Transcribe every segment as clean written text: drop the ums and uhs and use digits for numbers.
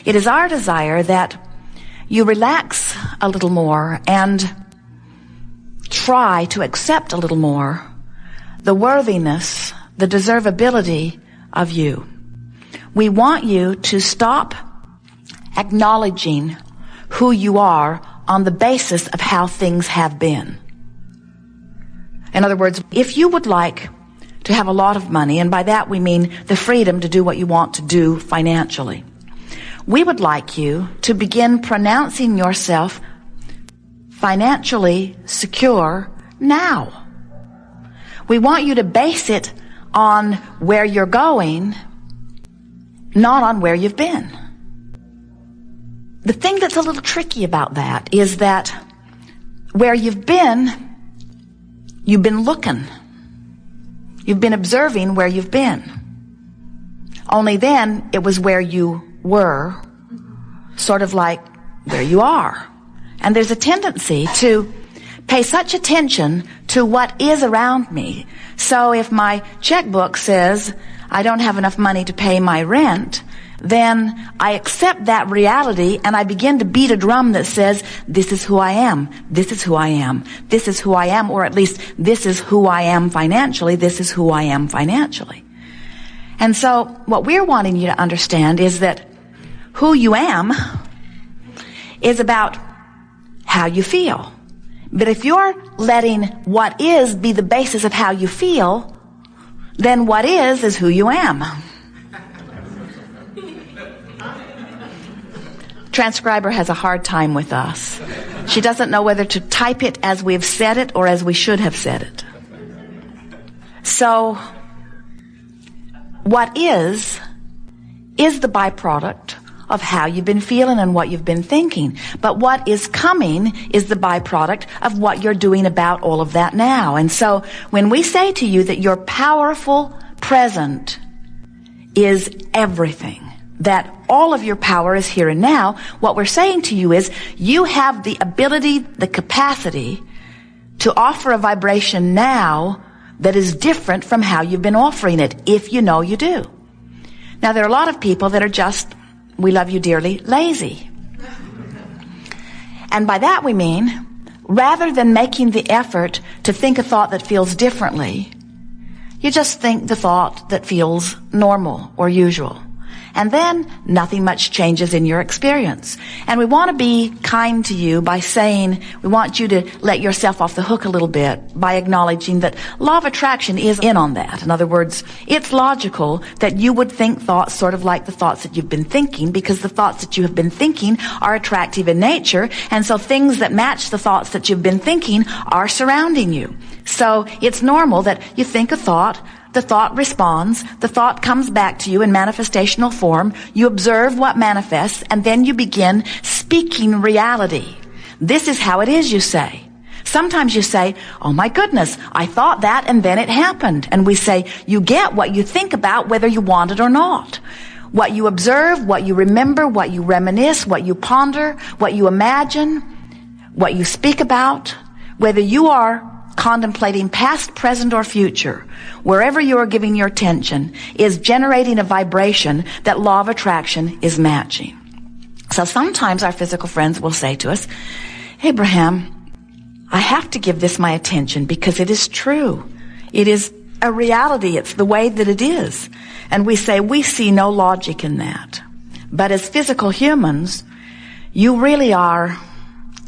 It is our desire that you relax a little more and try to accept a little more the worthiness, the deservability of you. We want you to stop acknowledging who you are on the basis of how things have been. In other words, if you would like to have a lot of money, and by that we mean the freedom to do what you want to do financially, we would like you to begin pronouncing yourself financially secure now. We want you to base it on where you're going, not on where you've been. The thing that's a little tricky about that is that where you've been looking. You've been observing where you've been. Only then it was where you were, sort of like where you are. And there's a tendency to pay such attention to what is around me. So if my checkbook says I don't have enough money to pay my rent, then I accept that reality and I begin to beat a drum that says, this is who I am, this is who I am, this is who I am, or at least this is who I am financially, this is who I am financially. And so what we're wanting you to understand is that who you am is about how you feel. But if you're letting what is be the basis of how you feel, then what is who you am. Transcriber has a hard time with us. She doesn't know whether to type it as we've said it or as we should have said it. So, what is the byproduct of how you've been feeling and what you've been thinking. But what is coming is the byproduct of what you're doing about all of that now. And so when we say to you that your powerful present is everything, that all of your power is here and now, what we're saying to you is you have the ability, the capacity to offer a vibration now that is different from how you've been offering it, if you know you do. Now, there are a lot of people that are just, we love you dearly, lazy. And by that we mean, rather than making the effort to think a thought that feels differently, you just think the thought that feels normal or usual. And then nothing much changes in your experience. And we want to be kind to you by saying, we want you to let yourself off the hook a little bit by acknowledging that law of attraction is in on that. In other words, it's logical that you would think thoughts sort of like the thoughts that you've been thinking, because the thoughts that you have been thinking are attractive in nature. And so things that match the thoughts that you've been thinking are surrounding you. So it's normal that you think a thought, the thought responds, the thought comes back to you in manifestational form, you observe what manifests, and then you begin speaking reality. This is how it is, you say. Sometimes you say, oh my goodness, I thought that and then it happened. And we say, you get what you think about whether you want it or not. What you observe, what you remember, what you reminisce, what you ponder, what you imagine, what you speak about, whether you are contemplating past, present, or future, wherever you are giving your attention, is generating a vibration that law of attraction is matching. So sometimes our physical friends will say to us, Abraham, I have to give this my attention because it is true. It is a reality. It's the way that it is. And we say, we see no logic in that. But as physical humans, you really are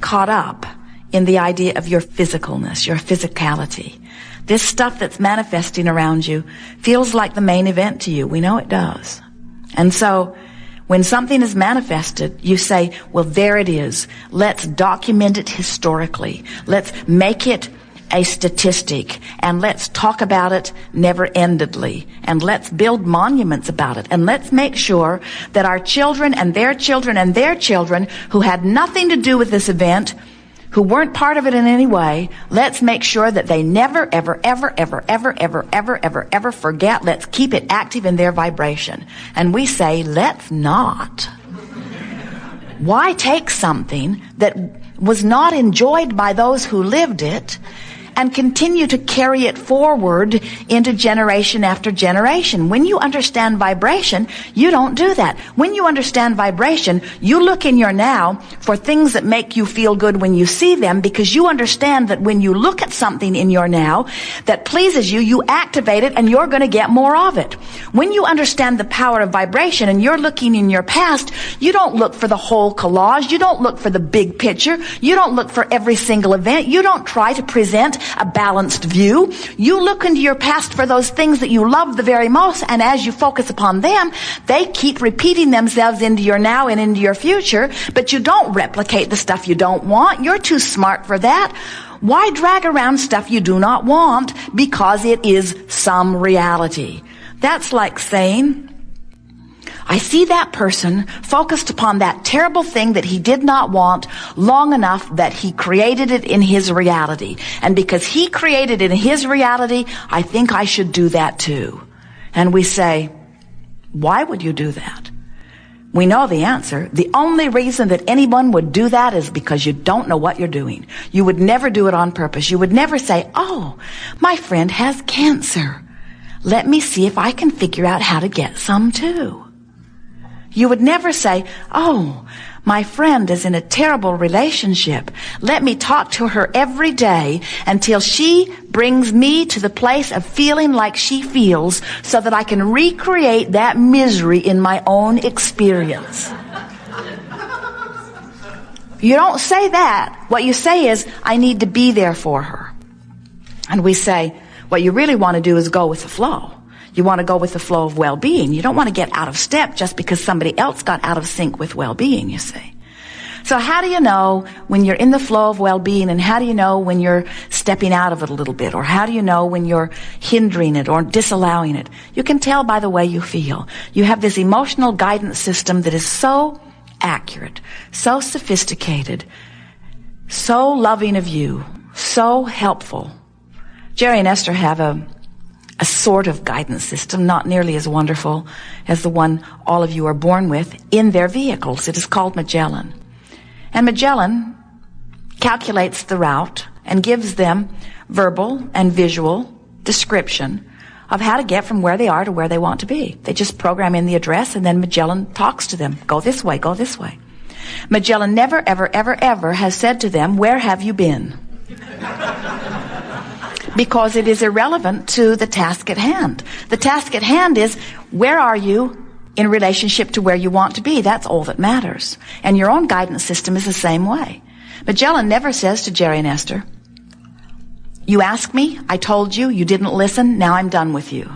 caught up in the idea of your physicalness, your physicality. This stuff that's manifesting around you feels like the main event to you. We know it does. And so when something is manifested, you say, well, there it is. Let's document it historically. Let's make it a statistic, and let's talk about it never-endedly, and let's build monuments about it, and let's make sure that our children and their children and their children who had nothing to do with this event, who weren't part of it in any way, let's make sure that they never, ever, ever, ever, ever, ever, ever, ever, ever forget. Let's keep it active in their vibration. And we say, let's not. Why take something that was not enjoyed by those who lived it and continue to carry it forward into generation after generation. When you understand vibration, you don't do that. When you understand vibration, you look in your now for things that make you feel good when you see them, because you understand that when you look at something in your now that pleases you, you activate it and you're going to get more of it. When you understand the power of vibration and you're looking in your past, you don't look for the whole collage. You don't look for the big picture. You don't look for every single event. You don't try to present a balanced view. You look into your past for those things that you love the very most, and as you focus upon them, they keep repeating themselves into your now and into your future, but you don't replicate the stuff you don't want. You're too smart for that. Why drag around stuff you do not want? Because it is some reality. That's like saying, I see that person focused upon that terrible thing that he did not want long enough that he created it in his reality. And because he created it in his reality, I think I should do that too. And we say, why would you do that? We know the answer. The only reason that anyone would do that is because you don't know what you're doing. You would never do it on purpose. You would never say, oh, my friend has cancer. Let me see if I can figure out how to get some too. You would never say, oh, my friend is in a terrible relationship. Let me talk to her every day until she brings me to the place of feeling like she feels so that I can recreate that misery in my own experience. You don't say that. What you say is, I need to be there for her. And we say, what you really want to do is go with the flow. You want to go with the flow of well-being. You don't want to get out of step just because somebody else got out of sync with well-being, you see. So how do you know when you're in the flow of well-being, and how do you know when you're stepping out of it a little bit? Or how do you know when you're hindering it or disallowing it? You can tell by the way you feel. You have this emotional guidance system that is so accurate, so sophisticated, so loving of you, so helpful. Jerry and Esther have a sort of guidance system, not nearly as wonderful as the one all of you are born with, in their vehicles. It is called Magellan. And Magellan calculates the route and gives them verbal and visual description of how to get from where they are to where they want to be. They just program in the address, and then Magellan talks to them. Go this way, go this way. Magellan never, ever, ever, ever has said to them, where have you been? Because it is irrelevant to the task at hand. The task at hand is, where are you in relationship to where you want to be? That's all that matters. And your own guidance system is the same way. Magellan never says to Jerry and Esther, you asked me, I told you, you didn't listen, now I'm done with you.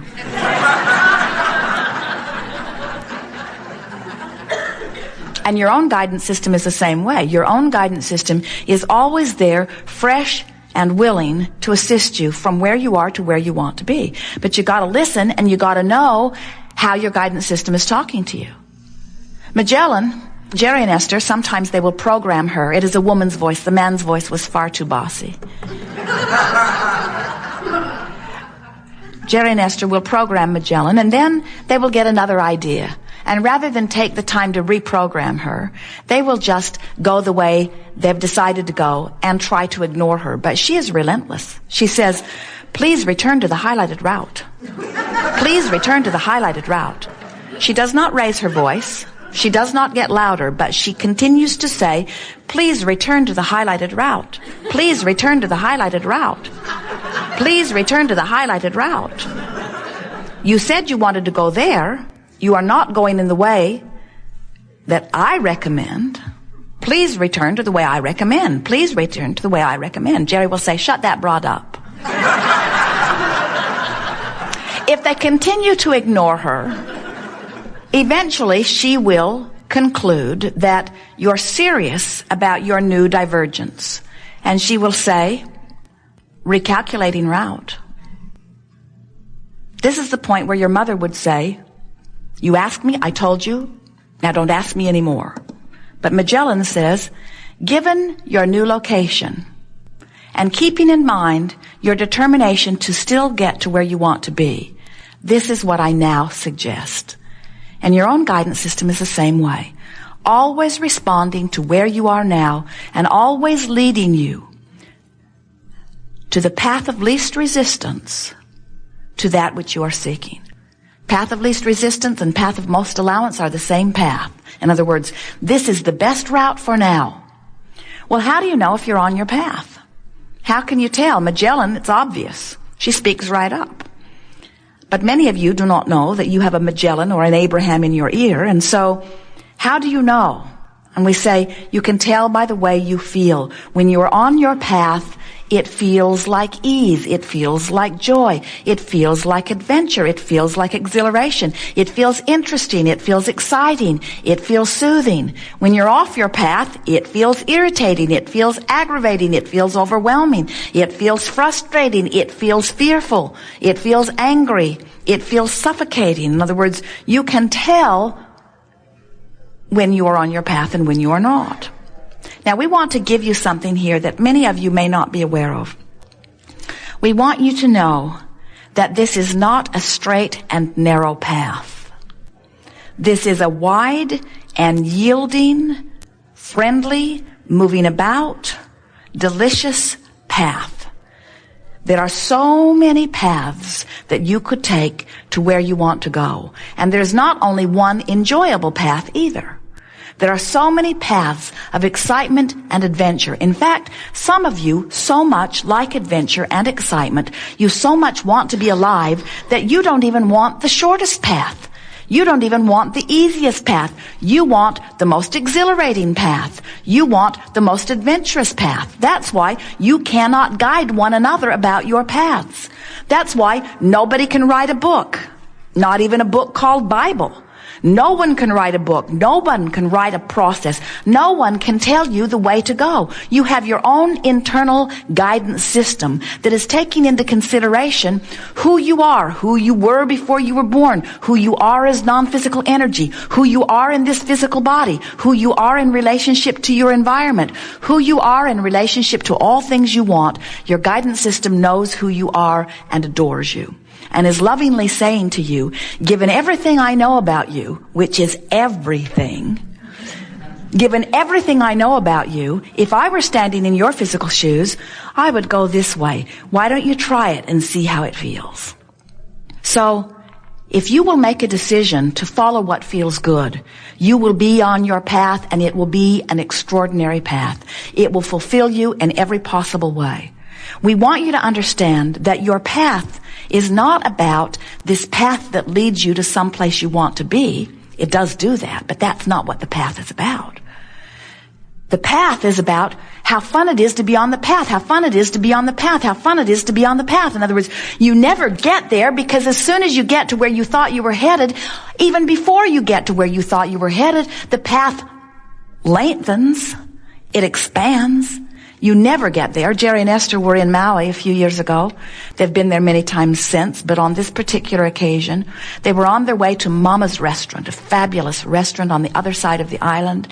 And your own guidance system is the same way. Your own guidance system is always there, fresh and willing to assist you from where you are to where you want to be. But you got to listen, and you got to know how your guidance system is talking to you. Magellan, Jerry and Esther, sometimes they will program her. It is a woman's voice. The man's voice was far too bossy. Jerry and Esther will program Magellan, and then they will get another idea. And rather than take the time to reprogram her, they will just go the way they've decided to go and try to ignore her. But she is relentless. She says, please return to the highlighted route. Please return to the highlighted route. She does not raise her voice. She does not get louder, but she continues to say, please return to the highlighted route. Please return to the highlighted route. Please return to the highlighted route. You said you wanted to go there. You are not going in the way that I recommend. Please return to the way I recommend. Please return to the way I recommend. Jerry will say, shut that broad up. If they continue to ignore her, eventually she will conclude that you're serious about your new divergence. And she will say, recalculating route. This is the point where your mother would say, you asked me, I told you, now don't ask me anymore. But Magellan says, given your new location and keeping in mind your determination to still get to where you want to be, this is what I now suggest. And your own guidance system is the same way. Always responding to where you are now and always leading you to the path of least resistance to that which you are seeking. Path of least resistance and path of most allowance are the same path. In other words, this is the best route for now. Well, how do you know if you're on your path? How can you tell? Magellan, it's obvious. She speaks right up. But many of you do not know that you have a Magellan or an Abraham in your ear, and so how do you know? And we say, you can tell by the way you feel. When you are on your path, it feels like ease. It feels like joy. It feels like adventure. It feels like exhilaration. It feels interesting. It feels exciting. It feels soothing. When you're off your path, it feels irritating. It feels aggravating. It feels overwhelming. It feels frustrating. It feels fearful. It feels angry. It feels suffocating. In other words, you can tell when you are on your path and when you are not. Now, we want to give you something here that many of you may not be aware of. We want you to know that this is not a straight and narrow path. This is a wide and yielding, friendly, moving about, delicious path. There are so many paths that you could take to where you want to go. And there's not only one enjoyable path either. There are so many paths of excitement and adventure. In fact, some of you so much like adventure and excitement, you so much want to be alive that you don't even want the shortest path. You don't even want the easiest path. You want the most exhilarating path. You want the most adventurous path. That's why you cannot guide one another about your paths. That's why nobody can write a book, not even a book called Bible. No one can write a book. No one can write a process. No one can tell you the way to go. You have your own internal guidance system that is taking into consideration who you are, who you were before you were born, who you are as non-physical energy, who you are in this physical body, who you are in relationship to your environment, who you are in relationship to all things you want. Your guidance system knows who you are and adores you, and is lovingly saying to you, given everything I know about you, which is everything, given everything I know about you, if I were standing in your physical shoes, I would go this way. Why don't you try it and see how it feels? So, if you will make a decision to follow what feels good, you will be on your path, and it will be an extraordinary path. It will fulfill you in every possible way. We want you to understand that your path is not about this path that leads you to some place you want to be. It does do that, but that's not what the path is about. The path is about how fun it is to be on the path, how fun it is to be on the path, how fun it is to be on the path. In other words, you never get there, because as soon as you get to where you thought you were headed, even before you get to where you thought you were headed, the path lengthens, it expands. You never get there. Jerry and Esther were in Maui a few years ago. They've been there many times since, but on this particular occasion, they were on their way to Mama's restaurant, a fabulous restaurant on the other side of the island.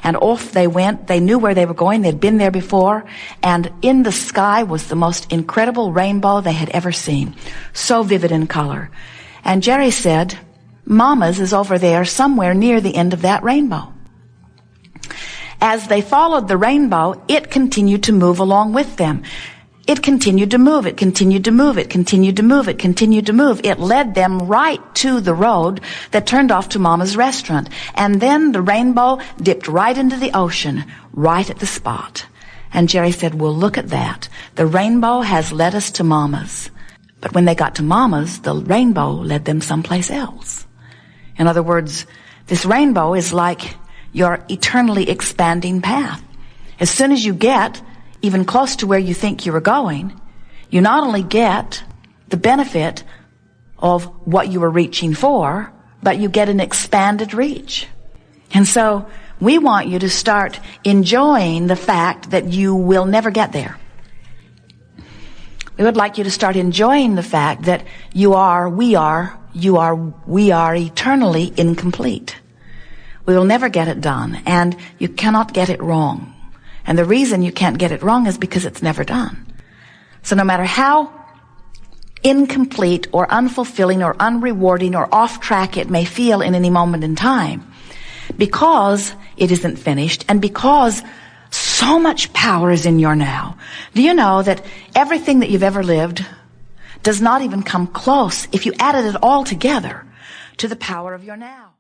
And off they went. They knew where they were going. They'd been there before. And in the sky was the most incredible rainbow they had ever seen. So vivid in color. And Jerry said, Mama's is over there somewhere near the end of that rainbow. As they followed the rainbow, it continued to move along with them. It continued to move, it continued to move, it continued to move, it continued to move. It led them right to the road that turned off to Mama's restaurant. And then the rainbow dipped right into the ocean, right at the spot. And Jerry said, well, look at that. The rainbow has led us to Mama's. But when they got to Mama's, the rainbow led them someplace else. In other words, this rainbow is like your eternally expanding path. As soon as you get even close to where you think you were going, you not only get the benefit of what you were reaching for, but you get an expanded reach. And so we want you to start enjoying the fact that you will never get there. We would like you to start enjoying the fact that we are eternally incomplete. We will never get it done, and you cannot get it wrong. And the reason you can't get it wrong is because it's never done. So no matter how incomplete or unfulfilling or unrewarding or off track it may feel in any moment in time, because it isn't finished, and because So much power is in your now. Do you know that everything that you've ever lived does not even come close, if you added it all together, to the power of your now?